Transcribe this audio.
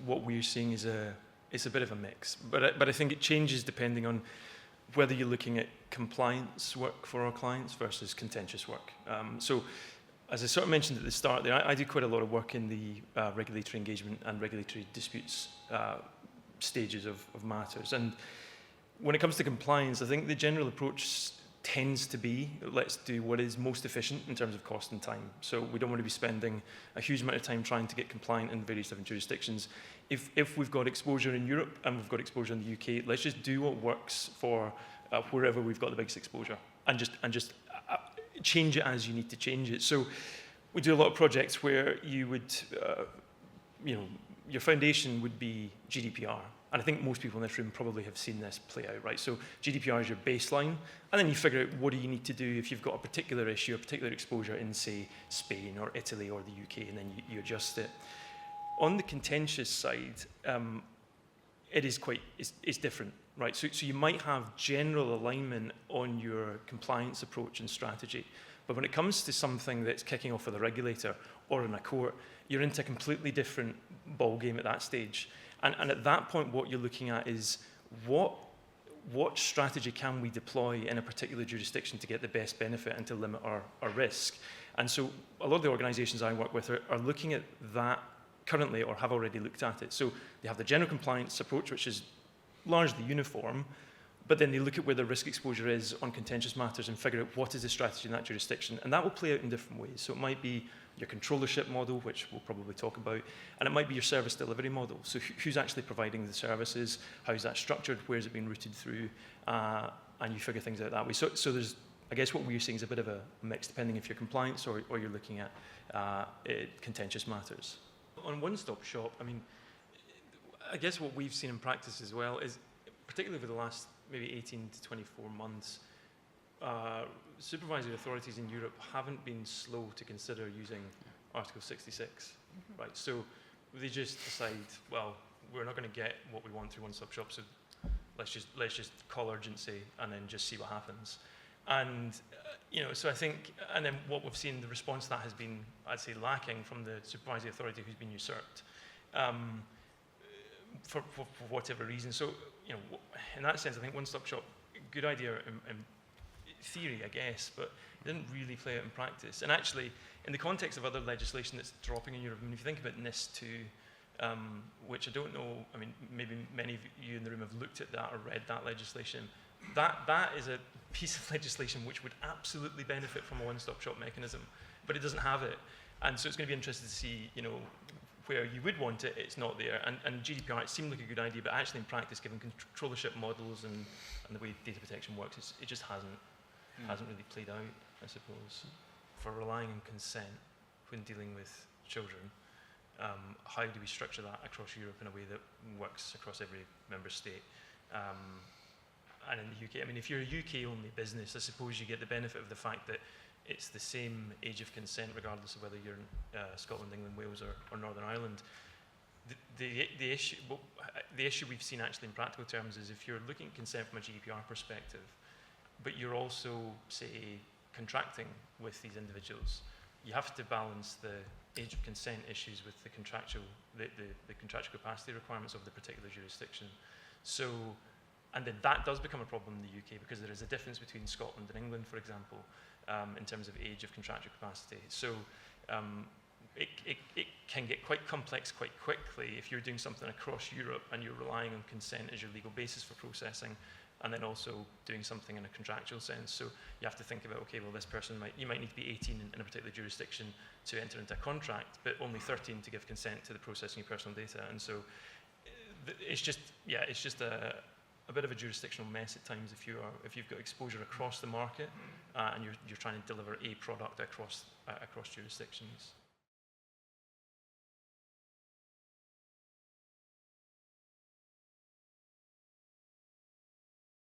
what we're seeing is it's a bit of a mix, but I think it changes depending on whether you're looking at compliance work for our clients versus contentious work. So, as I sort of mentioned at the start there, I do quite a lot of work in the regulatory engagement and regulatory disputes stages of matters. And when it comes to compliance, I think the general approach tends to be, let's do what is most efficient in terms of cost and time. So we don't want to be spending a huge amount of time trying to get compliant in various different jurisdictions. If we've got exposure in Europe and we've got exposure in the UK, let's just do what works for wherever we've got the biggest exposure, and just change it as you need to change it. So we do a lot of projects where you would, your foundation would be GDPR. And I think most people in this room probably have seen this play out, right? So GDPR is your baseline, and then you figure out what do you need to do if you've got a particular issue, a particular exposure in, say, Spain or Italy or the UK, and then you adjust it. On the contentious side, it is it's different, right? So you might have general alignment on your compliance approach and strategy, but when it comes to something that's kicking off with a regulator or in a court, you're into a completely different ballgame at that stage. And at that point, what you're looking at is what strategy can we deploy in a particular jurisdiction to get the best benefit and to limit our risk. And so a lot of the organizations I work with are looking at that currently or have already looked at it. So they have the general compliance approach, which is largely uniform, but then they look at where the risk exposure is on contentious matters and figure out what is the strategy in that jurisdiction. And that will play out in different ways. So it might be your controllership model, which we'll probably talk about, and it might be your service delivery model. So who's actually providing the services, how's that structured, where's it being routed through, and you figure things out that way. So there's, I guess what we're seeing is a bit of a mix, depending if you're compliance or you're looking at contentious matters. On one-stop shop, I mean, I guess what we've seen in practice as well is, particularly over the last maybe 18 to 24 months, supervisory authorities in Europe haven't been slow to consider using Article 66, right? So they just decide, well, we're not going to get what we want through one-stop shop, so let's just call urgency and then just see what happens. And so I think, and then what we've seen, the response to that has been, I'd say, lacking from the supervisory authority who's been usurped for whatever reason. So in that sense, I think one-stop shop, good idea in theory, I guess, but it didn't really play out in practice. And actually, in the context of other legislation that's dropping in Europe, I mean, if you think about NIS2, which I don't know, I mean, maybe many of you in the room have looked at that or read that legislation. That is a piece of legislation which would absolutely benefit from a one-stop shop mechanism, but it doesn't have it. And so it's going to be interesting to see, where you would want it, it's not there. And GDPR, it seemed like a good idea, but actually in practice, given controllership models and the way data protection works, it just hasn't really played out, I suppose. For relying on consent when dealing with children, how do we structure that across Europe in a way that works across every member state? And in the UK, I mean, if you're a UK-only business, I suppose you get the benefit of the fact that it's the same age of consent regardless of whether you're in Scotland, England, Wales, or Northern Ireland. The issue we've seen actually in practical terms is if you're looking at consent from a GDPR perspective, but you're also, say, contracting with these individuals, you have to balance the age of consent issues with the contractual capacity requirements of the particular jurisdiction. So, and then that does become a problem in the UK because there is a difference between Scotland and England, for example, in terms of age of contractual capacity. So it can get quite complex quite quickly if you're doing something across Europe and you're relying on consent as your legal basis for processing, and then also doing something in a contractual sense. So you have to think about, okay, well, this person you might need to be 18 in a particular jurisdiction to enter into a contract, but only 13 to give consent to the processing of personal data. And so it's just a bit of a jurisdictional mess at times if you've got exposure across the market and you're trying to deliver a product across jurisdictions.